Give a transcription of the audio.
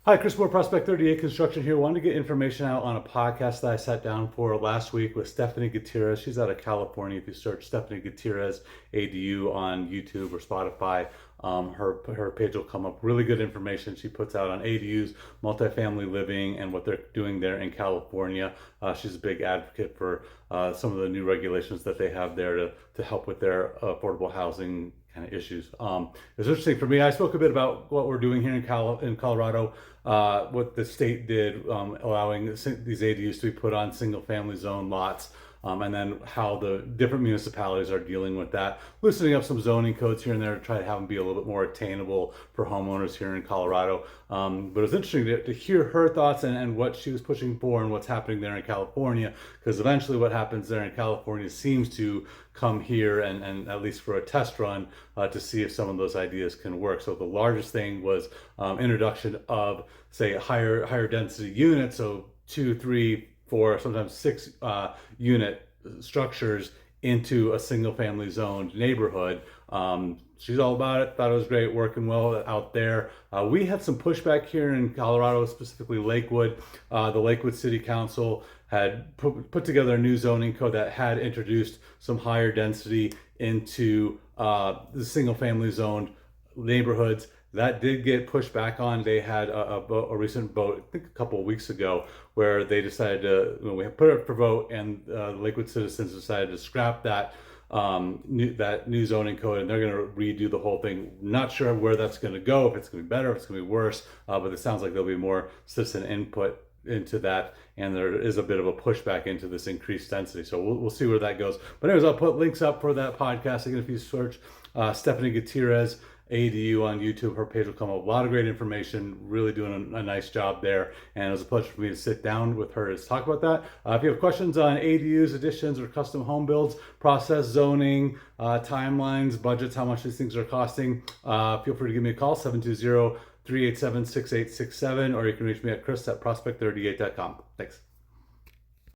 Hi, Chris Moore, Prospect 38 Construction here. Wanted to get information out on a podcast that I sat down for last week with Stephanie Gutierrez. She's out of California. If you search Stephanie Gutierrez ADU on YouTube or Spotify, her page will come up. Really good information she puts out on ADUs, multifamily living, and what they're doing there in California. She's a big advocate for some of the new regulations that they have there to help with their affordable housing kind of issues. It was interesting for me. I spoke a bit about what we're doing here in Colorado, what the state did, allowing these ADUs to be put on single family zone lots. And then how the different municipalities are dealing with that, loosening up some zoning codes here and there to try to have them be a little bit more attainable for homeowners here in Colorado. But it was interesting to hear her thoughts and what she was pushing for and what's happening there in California, because eventually what happens there in California seems to come here and at least for a test run to see if some of those ideas can work. So the largest thing was introduction of, say, higher density units, so 2, 3, 4, sometimes 6 unit structures into a single family zoned neighborhood. She's all about it, thought it was great, working well out there. We had some pushback here in Colorado, specifically Lakewood. The Lakewood City Council had put together a new zoning code that had introduced some higher density into the single family zoned neighborhoods. That did get pushed back on. They had a recent vote, I think a couple of weeks ago, where they decided to, we put it for vote, and the Lakewood citizens decided to scrap that new zoning code, and they're going to redo the whole thing. Not sure where that's going to go, if it's going to be better, if it's going to be worse, but it sounds like there'll be more citizen input into that, and there is a bit of a pushback into this increased density. So we'll see where that goes. But anyways, I'll put links up for that podcast. Again, if you search Stephanie Gutierrez ADU on YouTube, her page will come up. A lot of great information, really doing a nice job there. And it was a pleasure for me to sit down with her to talk about that. If you have questions on ADUs, additions, or custom home builds, process, zoning, timelines, budgets, how much these things are costing, feel free to give me a call, 720-387-6867, or you can reach me at chris@prospect38.com. Thanks.